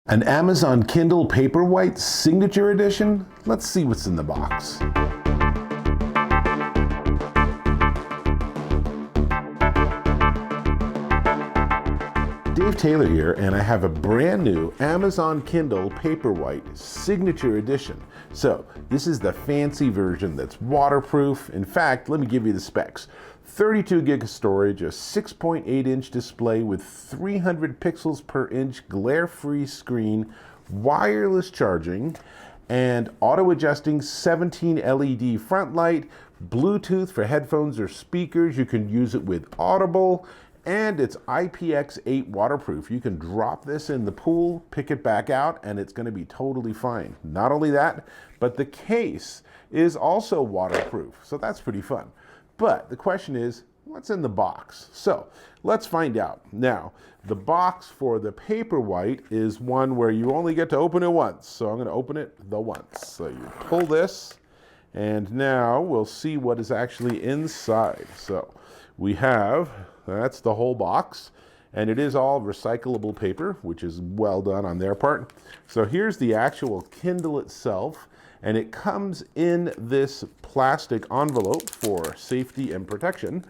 An Amazon Kindle Paperwhite Signature Edition? Let's see what's in the box. Dave Taylor here, and I have a brand new Amazon Kindle Paperwhite Signature Edition. So this is the fancy version that's waterproof. In fact, let me give you the specs. 32 gig of storage, a 6.8 inch display with 300 pixels per inch glare-free screen, wireless charging, and auto-adjusting 17 LED front light, Bluetooth for headphones or speakers. You can use it with Audible, and it's IPX8 waterproof. You can drop this in the pool, pick it back out, and it's going to be totally fine. Not only that, but the case is also waterproof, so that's pretty fun. But the question is, what's in the box? So let's find out. Now, the box for the Paperwhite is one where you only get to open it once. So I'm going to open it the once. So you pull this, and now we'll see what is actually inside. So we have, that's the whole box, and it is all recyclable paper, which is well done on their part. So here's the actual Kindle itself, and it comes in this plastic envelope for safety and protection.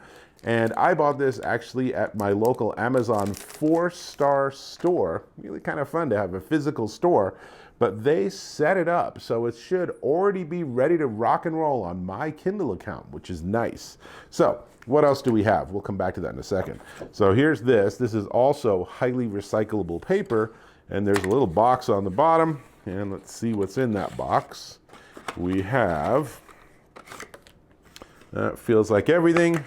And I bought this actually at my local Amazon 4-star store. Really kind of fun to have a physical store, but they set it up so it should already be ready to rock and roll on my Kindle account, which is nice. So what else do we have? We'll come back to that in a second. So here's this. This is also highly recyclable paper, and there's a little box on the bottom, and let's see what's in that box. We have, that feels like everything.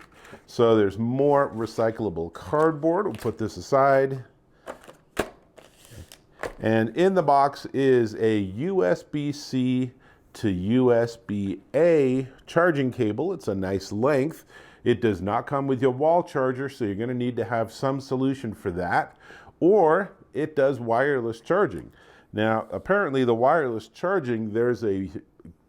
So there's more recyclable cardboard. We'll put this aside. And in the box is a USB-C to USB-A charging cable. It's a nice length. It does not come with your wall charger, so you're going to need to have some solution for that. Or it does wireless charging. Now, apparently the wireless charging, there's a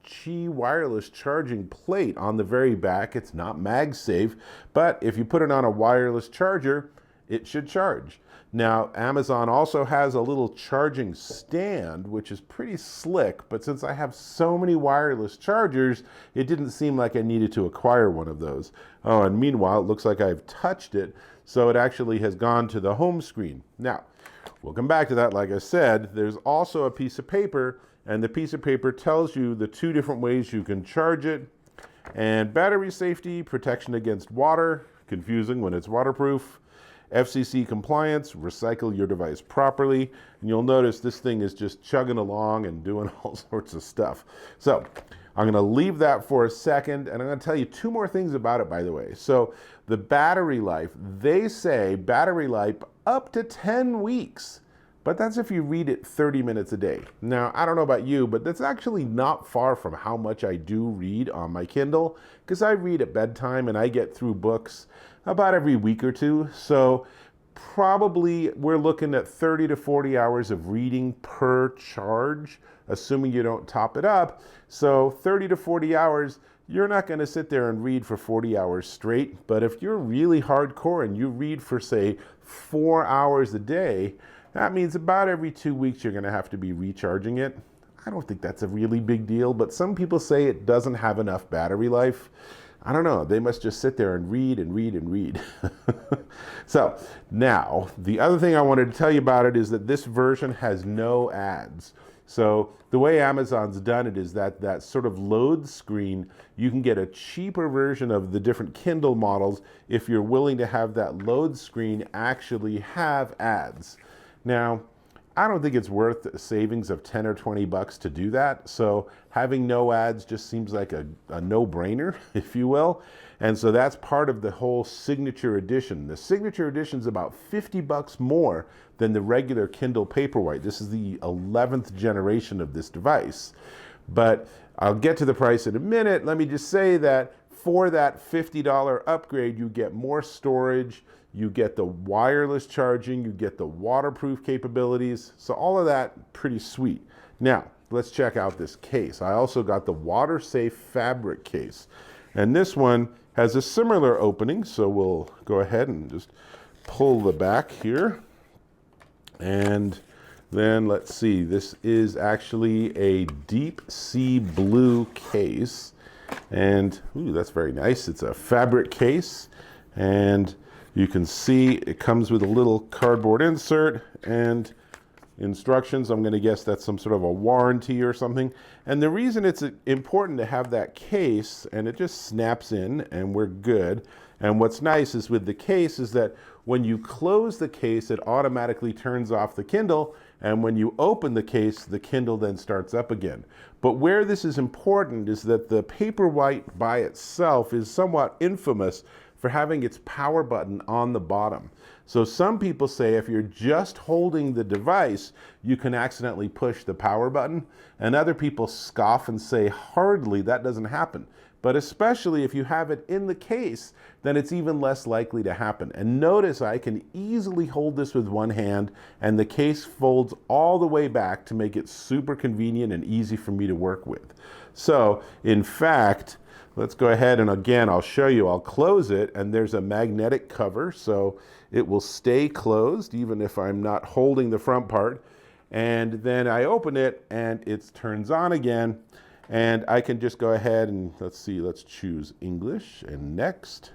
Qi wireless charging plate on the very back. It's not MagSafe, but if you put it on a wireless charger, it should charge. Now, Amazon also has a little charging stand, which is pretty slick, but since I have so many wireless chargers, it didn't seem like I needed to acquire one of those. Oh, and meanwhile, it looks like I've touched it, so it actually has gone to the home screen. Now, we'll come back to that. Like I said, there's also a piece of paper, and the piece of paper tells you the two different ways you can charge it, and battery safety, protection against water, confusing when it's waterproof, FCC compliance, recycle your device properly, and you'll notice this thing is just chugging along and doing all sorts of stuff. So I'm going to leave that for a second, and I'm going to tell you two more things about it, by the way. So the battery life, they say battery life up to 10 weeks. But that's if you read it 30 minutes a day. Now, I don't know about you, but that's actually not far from how much I do read on my Kindle, because I read at bedtime and I get through books about every week or two. So probably we're looking at 30 to 40 hours of reading per charge, assuming you don't top it up. So 30 to 40 hours, you're not going to sit there and read for 40 hours straight. But if you're really hardcore and you read for, say, 4 hours a day, that means about every 2 weeks you're going to have to be recharging it. I don't think that's a really big deal, but some people say it doesn't have enough battery life. I don't know. They must just sit there and read and read and read. So now, the other thing I wanted to tell you about it is that this version has no ads. So the way Amazon's done it is that sort of load screen, you can get a cheaper version of the different Kindle models if you're willing to have that load screen actually have ads. Now, I don't think it's worth a savings of 10 or 20 bucks to do that. So having no ads just seems like a no-brainer, if you will. And so that's part of the whole Signature Edition. The Signature Edition is about 50 bucks more than the regular Kindle Paperwhite. This is the 11th generation of this device. But I'll get to the price in a minute. Let me just say that for that $50 upgrade, you get more storage, you get the wireless charging, you get the waterproof capabilities. So all of that, pretty sweet. Now, let's check out this case. I also got the water-safe fabric case. And this one has a similar opening, so we'll go ahead and just pull the back here. And Then let's see, this is actually a deep sea blue case. And ooh, that's very nice. It's a fabric case. And you can see it comes with a little cardboard insert and instructions. I'm going to guess that's some sort of a warranty or something. And the reason it's important to have that case, and it just snaps in and we're good. And what's nice is with the case is that when you close the case, it automatically turns off the Kindle. And when you open the case, the Kindle then starts up again. But where this is important is that the Paperwhite by itself is somewhat infamous for having its power button on the bottom. So some people say if you're just holding the device, you can accidentally push the power button. And other people scoff and say, hardly, that doesn't happen. But especially if you have it in the case, then it's even less likely to happen. And notice I can easily hold this with one hand, and the case folds all the way back to make it super convenient and easy for me to work with. So in fact, let's go ahead and again, I'll show you, I'll close it, and there's a magnetic cover, so it will stay closed even if I'm not holding the front part. And then I open it and it turns on again. And I can just go ahead and let's see, let's choose English and next,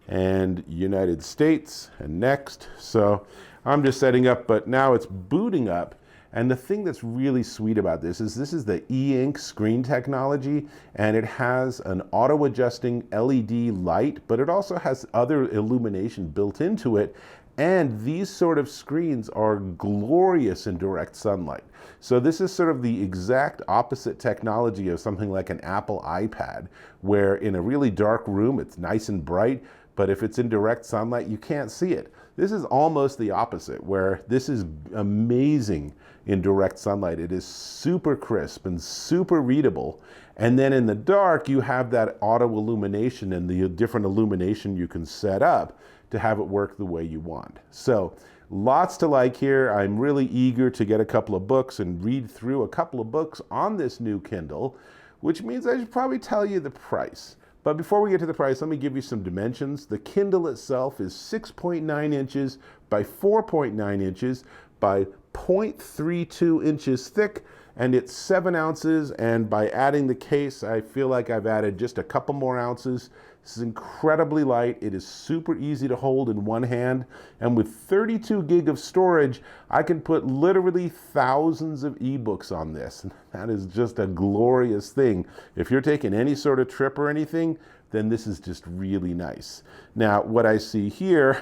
and United States and next. So I'm just setting up, but now it's booting up. And the thing that's really sweet about this is the e-ink screen technology, and it has an auto-adjusting LED light, but it also has other illumination built into it. And these sort of screens are glorious in direct sunlight. So this is sort of the exact opposite technology of something like an Apple iPad, where in a really dark room, it's nice and bright, but if it's in direct sunlight, you can't see it. This is almost the opposite, where this is amazing in direct sunlight. It is super crisp and super readable. And then in the dark, you have that auto illumination and the different illumination you can set up to have it work the way you want. So lots to like here. I'm really eager to get a couple of books and read through a couple of books on this new Kindle, which means I should probably tell you the price. But before we get to the price, let me give you some dimensions. The Kindle itself is 6.9 inches by 4.9 inches by 0.32 inches thick, and it's 7 ounces. And by adding the case, I feel like I've added just a couple more ounces. This is incredibly light. It is super easy to hold in one hand. And with 32 gig of storage, I can put literally thousands of ebooks on this. That is just a glorious thing. If you're taking any sort of trip or anything, then this is just really nice. Now, what I see here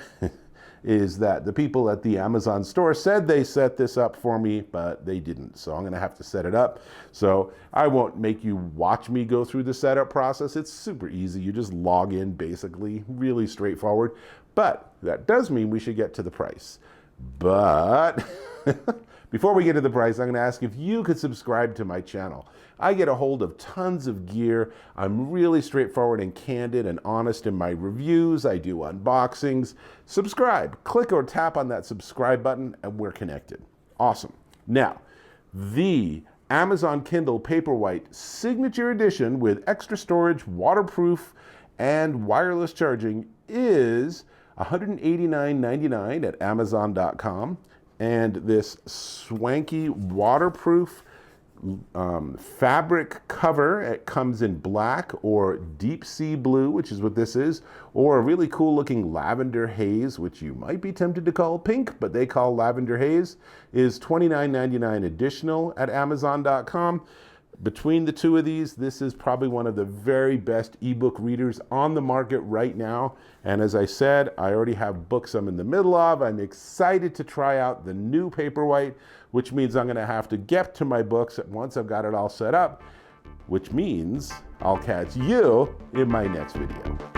is that the people at the Amazon store said they set this up for me, but they didn't. So I'm going to have to set it up. So I won't make you watch me go through the setup process. It's super easy. You just log in, basically, really straightforward. But that does mean we should get to the price. But before we get to the price, I'm going to ask if you could subscribe to my channel. I get a hold of tons of gear. I'm really straightforward and candid and honest in my reviews. I do unboxings. Subscribe. Click or tap on that subscribe button and we're connected. Awesome. Now, the Amazon Kindle Paperwhite Signature Edition with extra storage, waterproof, and wireless charging is $189.99 at Amazon.com. And this swanky waterproof fabric cover, it comes in black or deep sea blue, which is what this is, or a really cool looking lavender haze, which you might be tempted to call pink, but they call lavender haze, is $29.99 additional at Amazon.com. Between the two of these, this is probably one of the very best ebook readers on the market right now. And as I said, I already have books I'm in the middle of. I'm excited to try out the new Paperwhite, which means I'm going to have to get to my books once I've got it all set up, which means I'll catch you in my next video.